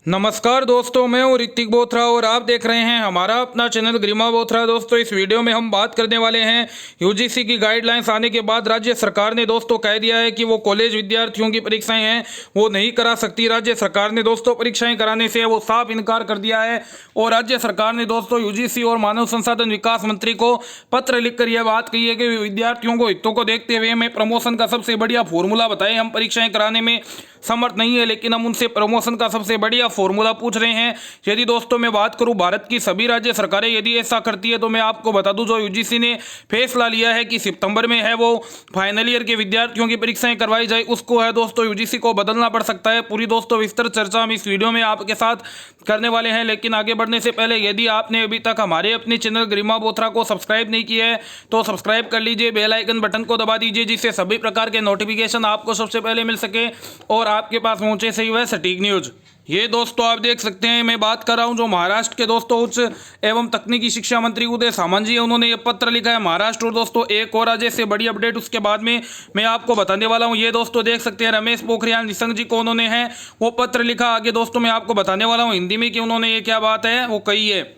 नमस्कार दोस्तों, मैं हूँ ऋतिक बोथरा और आप देख रहे हैं हमारा अपना चैनल गरिमा बोथरा। दोस्तों, इस वीडियो में हम बात करने वाले हैं यूजीसी की गाइडलाइंस आने के बाद राज्य सरकार ने दोस्तों कह दिया है कि वो कॉलेज विद्यार्थियों की परीक्षाएं हैं वो नहीं करा सकती। राज्य सरकार ने दोस्तों परीक्षाएं कराने से वो साफ इनकार कर दिया है और राज्य सरकार ने दोस्तों यूजीसी और मानव संसाधन विकास मंत्री को पत्र लिखकर यह बात कही है कि विद्यार्थियों को हितों को देखते हुए हमें प्रमोशन का सबसे बढ़िया फॉर्मूला बताएं। हम परीक्षाएं कराने में समर्थ नहीं है, लेकिन हम उनसे प्रमोशन का सबसे बढ़िया फॉर्मूला पूछ रहे हैं। यदि दोस्तों मैं बात करूं भारत की सभी राज्य सरकारें यदि ऐसा करती है तो मैं आपको बता दूं, जो यूजीसी ने फैसला लिया है कि सितंबर में है वो फाइनल ईयर के विद्यार्थियों की परीक्षाएं करवाई जाए, उसको है दोस्तों यूजीसी को बदलना पड़ सकता है। पूरी दोस्तों विस्तृत चर्चा हम इस वीडियो में आपके साथ करने वाले हैं। लेकिन आगे बढ़ने से पहले यदि आपने अभी तक हमारे अपने चैनल गरिमा बोथरा को सब्सक्राइब नहीं किया है तो सब्सक्राइब कर लीजिए, बेल आइकन बटन को दबा दीजिए, जिससे सभी प्रकार के नोटिफिकेशन आपको सबसे पहले मिल सके और आपके पास पहुंचे सही वह सटीक न्यूज। ये दोस्तों आप देख सकते हैं, मैं बात कर रहा हूं जो महाराष्ट्र के दोस्तों उच्च एवं तकनीकी शिक्षा मंत्री उदय सामंत जी है, उन्होंने ये पत्र लिखा है महाराष्ट्र। और दोस्तों एक और राज्य से बड़ी अपडेट उसके बाद में मैं आपको बताने वाला हूं। ये दोस्तों देख सकते हैं रमेश पोखरियाल निशंक जी को उन्होंने है वो पत्र लिखा। आगे दोस्तों मैं आपको बताने वाला हूँ हिंदी में कि उन्होंने ये क्या बात है वो कही है।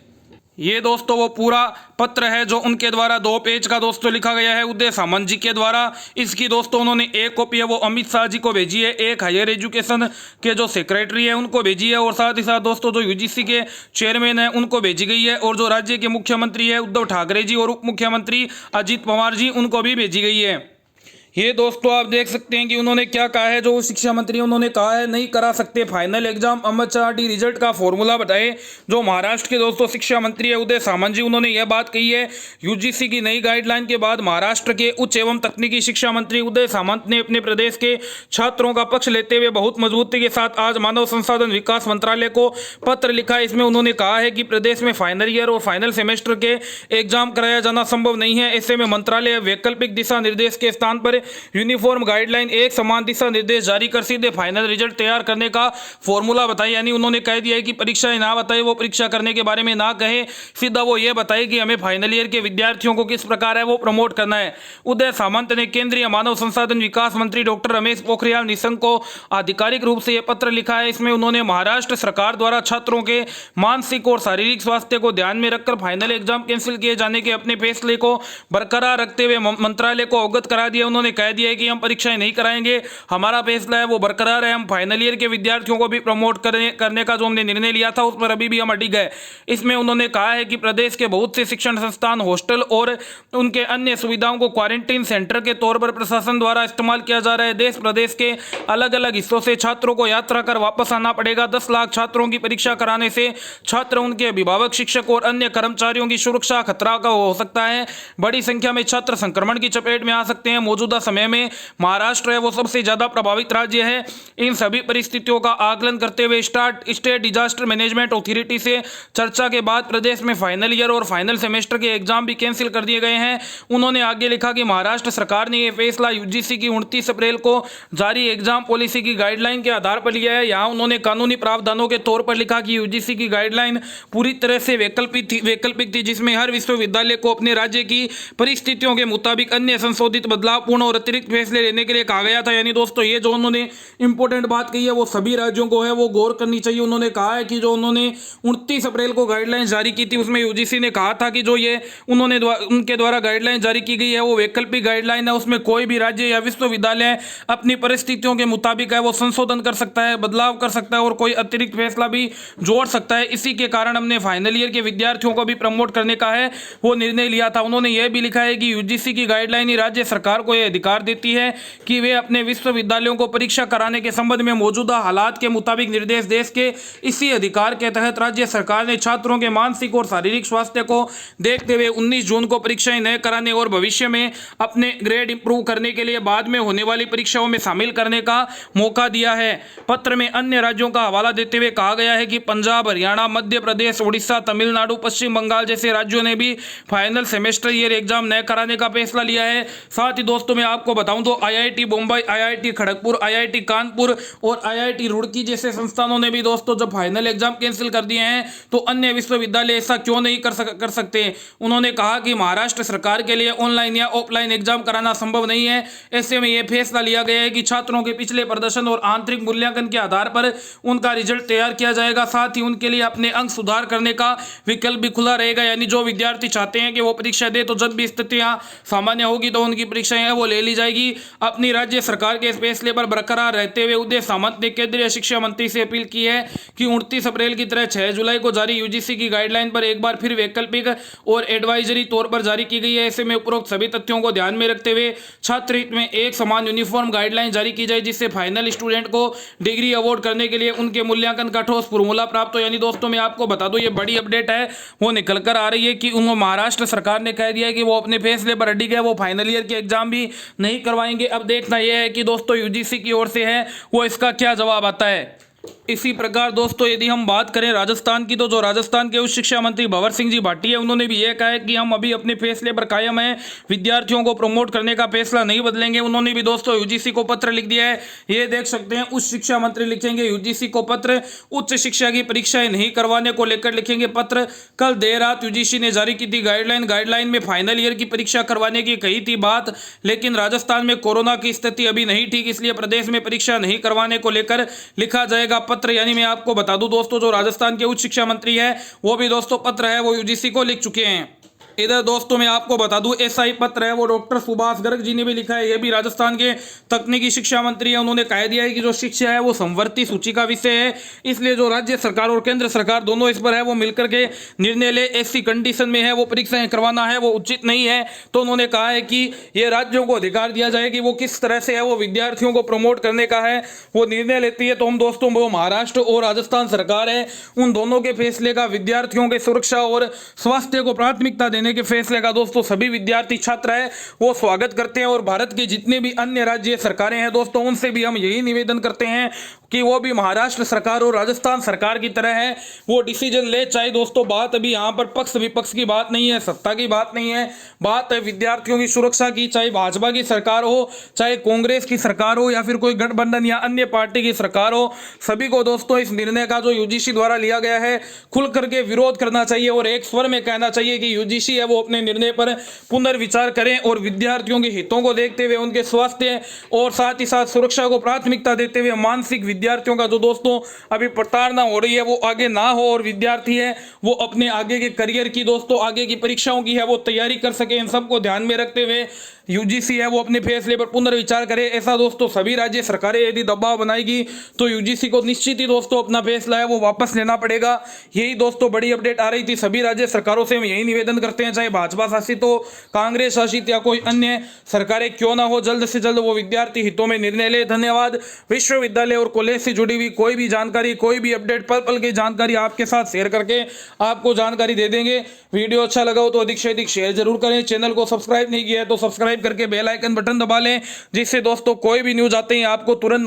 ये दोस्तों वो पूरा पत्र है जो उनके द्वारा 2 पेज का दोस्तों लिखा गया है उदय सामंत जी के द्वारा। इसकी दोस्तों उन्होंने एक कॉपी है वो अमित शाह जी को भेजी है, एक हायर एजुकेशन के जो सेक्रेटरी है उनको भेजी है और साथ ही साथ दोस्तों जो यूजीसी के चेयरमैन है उनको भेजी गई है और जो राज्य के मुख्यमंत्री है उद्धव ठाकरे जी और उप मुख्यमंत्री अजित पवार जी उनको भी भेजी गई है। ये दोस्तों आप देख सकते हैं कि उन्होंने क्या कहा है। जो शिक्षा मंत्री उन्होंने कहा है नहीं करा सकते फाइनल एग्जाम, एमएचआरडी रिजल्ट का फॉर्मूला बताए। जो महाराष्ट्र के दोस्तों शिक्षा मंत्री है उदय सामंत जी, उन्होंने यह बात कही है। यूजीसी की नई गाइडलाइन के बाद महाराष्ट्र के उच्च एवं तकनीकी शिक्षा मंत्री उदय सामंत ने अपने प्रदेश के छात्रों का पक्ष लेते हुए बहुत मजबूती के साथ आज मानव संसाधन विकास मंत्रालय को पत्र लिखा है। इसमें उन्होंने कहा है कि प्रदेश में फाइनल ईयर और फाइनल सेमेस्टर के एग्जाम कराया जाना संभव नहीं है। ऐसे में मंत्रालय वैकल्पिक दिशा निर्देश के स्थान पर यूनिफॉर्म गाइडलाइन एक समान दिशा निर्देश जारी कर सीधे फाइनल रिजल्ट तैयार करने का फॉर्मूला बताए। यानी उन्होंने कह दिया है कि परीक्षाएं ना बताए, वो परीक्षा करने के बारे में ना कहे, सीधा वो ये बताए कि हमें फाइनल ईयर के विद्यार्थियों को किस प्रकार है वो प्रमोट करना है। उदय सामंत ने केंद्रीय मानव संसाधन विकास मंत्री डॉक्टर रमेश पोखरियाल निशंक को आधिकारिक रूप से यह पत्र लिखा है। इसमें उन्होंने महाराष्ट्र सरकार द्वारा छात्रों के मानसिक और शारीरिक स्वास्थ्य को ध्यान में रखकर फाइनल एग्जाम कैंसिल किए जाने के अपने फैसले को बरकरार रखते हुए मंत्रालय को अवगत करा दिया। उन्होंने कह दिया है कि हम परीक्षाएं नहीं कराएंगे, हमारा फैसला है वो बरकरार है। हम फाइनल ईयर के विद्यार्थियों को भी प्रमोट करने का जो हमने निर्णय लिया था उस पर अभी भी हम अडिग है। इसमें उन्होंने कहा है कि प्रदेश के बहुत से शिक्षण संस्थान हॉस्टल और उनके अन्य सुविधाओं को क्वारंटीन सेंटर के तौर पर प्रशासन द्वारा इस्तेमाल किया जा रहा है। देश प्रदेश के अलग अलग हिस्सों से छात्रों को यात्रा कर वापस आना पड़ेगा। 10 लाख छात्रों की परीक्षा कराने से छात्र, उनके अभिभावक, शिक्षक और अन्य कर्मचारियों की सुरक्षा खतरा का हो सकता है। बड़ी संख्या में छात्र संक्रमण की चपेट में आ सकते हैं। मौजूदा समय में महाराष्ट्र है वो सबसे ज्यादा प्रभावित राज्य है। इन सभी परिस्थितियों का आकलन करते हुए स्टेट डिजास्टर मैनेजमेंट अथॉरिटी से चर्चा के बाद प्रदेश में फाइनल ईयर और फाइनल सेमेस्टर के एग्जाम भी कैंसिल कर दिए गए हैं। उन्होंने आगे लिखा कि महाराष्ट्र सरकार ने यह फैसला यूजीसी की 29 अप्रैल को जारी एग्जाम पॉलिसी की गाइडलाइन के आधार पर लिया है। यहाँ उन्होंने कानूनी प्रावधानों के तौर पर लिखा कि यूजीसी की गाइडलाइन पूरी तरह से वैकल्पिक थी, जिसमें हर विश्वविद्यालय को अपने राज्य की परिस्थितियों के मुताबिक अन्य संशोधित, बदलावपूर्ण और अतिरिक्त फैसले लेने के लिए कहा गया था। यानी दोस्तों ये जो उन्होंने इंपॉर्टेंट बात कही है वो सभी राज्यों को है वो गौर करनी चाहिए। उन्होंने कहा है कि जो उन्होंने 29 अप्रैल को गाइडलाइन जारी की थी उसमें यूजीसी ने कहा था कि जो ये उनके द्वारा गाइडलाइन जारी की गई है वो वैकल्पिक गाइडलाइन है, उसमें कोई भी राज्य या विश्वविद्यालय अपनी परिस्थितियों के मुताबिक है वो संशोधन कर सकता है, बदलाव कर सकता है और कोई अतिरिक्त फैसला भी जोड़ सकता है। इसी के कारण हमने फाइनल ईयर के विद्यार्थियों को भी प्रमोट करने का है वो निर्णय लिया था। उन्होंने यह भी लिखा है कि यूजीसी की गाइडलाइन ही राज्य सरकार को यह अधिकार देती है कि वे अपने विश्वविद्यालयों को परीक्षा कराने के संबंध में मौजूदा हालात के मुताबिक निर्देश देश के इसी अधिकार के तहत राज्य सरकार ने छात्रों के मानसिक और शारीरिक स्वास्थ्य को देखते हुए 19 जून को परीक्षाएं न कराने और भविष्य में अपने ग्रेड इंप्रूव करने के लिए बाद में होने वाली परीक्षाओं में शामिल करने का मौका दिया है। पत्र में अन्य राज्यों का हवाला देते हुए कहा गया है कि पंजाब, हरियाणा, मध्य प्रदेश, उड़ीसा, तमिलनाडु, पश्चिम बंगाल जैसे राज्यों ने भी फाइनल सेमेस्टर ईयर एग्जाम न कराने का फैसला लिया है। साथ ही दोस्तों मैं आपको बताऊं तो IIT Mumbai, IIT Kharagpur, IIT Kanpur और IIT रुड़की जैसे संस्थानों ने भी दोस्तों जब फाइनल एग्जाम कैंसिल कर दिए हैं तो अन्य विश्वविद्यालय ऐसा क्यों नहीं कर सकते। उन्होंने कहा कि महाराष्ट्र सरकार के लिए ऑनलाइन या ऑफलाइन एग्जाम कराना संभव नहीं है। ऐसे में यह फैसला लिया गया है कि छात्रों के पिछले प्रदर्शन और आंतरिक मूल्यांकन के आधार पर उनका रिजल्ट तैयार किया जाएगा। साथ ही उनके लिए अपने अंक सुधार करने का विकल्प भी खुला रहेगा, यानी जो विद्यार्थी चाहते हैं कि वो परीक्षा दे तो जब भी स्थितियां सामान्य होगी तो उनकी परीक्षाएं है वो ले ली जाएगी। अपनी राज्य सरकार के इस फैसले पर बरकरार रहते हुए उदय सामंत ने केंद्रीय शिक्षा मंत्री से अपील की है कि 29 अप्रैल की तरह 6 जुलाई को जारी यूजीसी की गाइडलाइन पर एक बार फिर वैकल्पिक और एडवाइजरी तौर पर जारी की गई है। ऐसे में उपरोक्त सभी तथ्यों को ध्यान में रखते हुए छात्र हित में एक समान यूनिफॉर्म गाइडलाइन जारी की जाए, जिससे फाइनल स्टूडेंट को डिग्री अवार्ड करने के लिए उनके मूल्यांकन का ठोस फॉर्मूला प्राप्त हो। यानी दोस्तों मैं आपको बता दूं ये बड़ी अपडेट है वो निकल कर आ रही है कि उनको महाराष्ट्र सरकार ने कह दिया है कि वो अपने फैसले पर अडिग है, वो फाइनल ईयर के एग्जाम भी नहीं करवाएंगे। अब देखना यह है कि दोस्तों यूजीसी की ओर से है वो इसका क्या जवाब आता है। इसी प्रकार दोस्तों यदि हम बात करें राजस्थान की तो जो राजस्थान के उच्च शिक्षा मंत्री भंवर सिंह जी भाटिया उन्होंने भी यह कहा है कि हम अभी अपने फैसले पर कायम हैं, विद्यार्थियों को प्रमोट करने का फैसला नहीं बदलेंगे। उन्होंने भी दोस्तों यूजीसी को पत्र लिख दिया है, ये देख सकते हैं उच्च शिक्षा मंत्री लिखेंगे यूजीसी को पत्र, उच्च शिक्षा की परीक्षाएं नहीं करवाने को लेकर लिखेंगे पत्र। कल देर रात यूजीसी ने जारी की थी गाइडलाइन में फाइनल ईयर की परीक्षा करवाने की कही थी बात, लेकिन राजस्थान में कोरोना की स्थिति अभी नहीं ठीक, इसलिए प्रदेश में परीक्षा नहीं करवाने को लेकर लिखा जाएगा पत्र। यानी मैं आपको बता दूं दोस्तों जो राजस्थान के उच्च शिक्षा मंत्री है वो भी दोस्तों पत्र है वो यूजीसी को लिख चुके हैं। इधर दोस्तों मैं आपको बता दूं एसआई पत्र है वो डॉक्टर सुभाष गर्ग जी ने भी लिखा है, ये भी राजस्थान के तकनीकी शिक्षा मंत्री है। उन्होंने कह दिया है कि जो शिक्षा है वो संवर्ती सूची का विषय है, इसलिए जो राज्य सरकार और केंद्र सरकार दोनों इस पर है वो मिलकर के निर्णय ले। ऐसी कंडीशन में है वो परीक्षाएं करवाना है वो उचित नहीं है। तो उन्होंने कहा है कि ये राज्यों को अधिकार दिया जाए कि वो किस तरह से है वो विद्यार्थियों को प्रमोट करने का है वो निर्णय लेती है। तो हम दोस्तों वो महाराष्ट्र और राजस्थान सरकार है उन दोनों के फैसले का, विद्यार्थियों के सुरक्षा और स्वास्थ्य को प्राथमिकता देने के फैसले का दोस्तों सभी विद्यार्थी छात्र है वो स्वागत करते हैं। और भारत के जितने भी अन्य राज्य सरकारें हैं दोस्तों उनसे भी हम यही निवेदन करते हैं कि वो भी महाराष्ट्र सरकार और राजस्थान सरकार की तरह है वो डिसीजन ले। चाहे दोस्तों बात अभी यहाँ पर पक्ष विपक्ष की बात नहीं है, सत्ता की बात नहीं है, बात है विद्यार्थियों की सुरक्षा की। चाहे भाजपा की सरकार हो, चाहे कांग्रेस की सरकार हो या फिर कोई गठबंधन या अन्य पार्टी की सरकार हो, सभी को दोस्तों इस निर्णय का जो यूजीसी द्वारा लिया गया है खुल करके विरोध करना चाहिए और एक स्वर में कहना चाहिए कि यूजीसी है वो अपने निर्णय पर पुनर्विचार करें और विद्यार्थियों के हितों को देखते हुए उनके स्वास्थ्य और साथ ही साथ सुरक्षा को प्राथमिकता देते हुए मानसिक विद्यार्थियों का जो दोस्तों अभी प्रताड़ना हो रही है वो आगे ना हो और विद्यार्थी है वो अपने आगे के करियर की दोस्तों आगे की परीक्षाओं की है वो तैयारी कर सके। इन सबको ध्यान में रखते हुए यूजीसी है वो अपने फैसले पर पुनर्विचार करे। ऐसा दोस्तों सभी राज्य सरकारें यदि दबाव बनाएगी तो यूजीसी को निश्चित ही दोस्तों अपना फैसला है वो वापस लेना पड़ेगा। यही दोस्तों बड़ी अपडेट आ रही थी सभी राज्य सरकारों से हम यही निवेदन करते हैं, चाहे भाजपा शासित हो, कांग्रेस शासित या कोई अन्य सरकारें क्यों ना हो, जल्द से जल्द वो विद्यार्थी हितों में निर्णय ले। धन्यवाद। विश्वविद्यालय और कॉलेज से जुड़ी हुई कोई भी जानकारी, कोई भी अपडेट, पल पल की जानकारी आपके साथ शेयर करके आपको जानकारी दे देंगे। वीडियो अच्छा लगा हो तो अधिक से अधिक शेयर जरूर करें। चैनल को सब्सक्राइब नहीं किया है तो सब्सक्राइब करके बेल आइकन बटन दबा लें, जिससे दोस्तों कोई भी न्यूज आते ही आपको तुरंत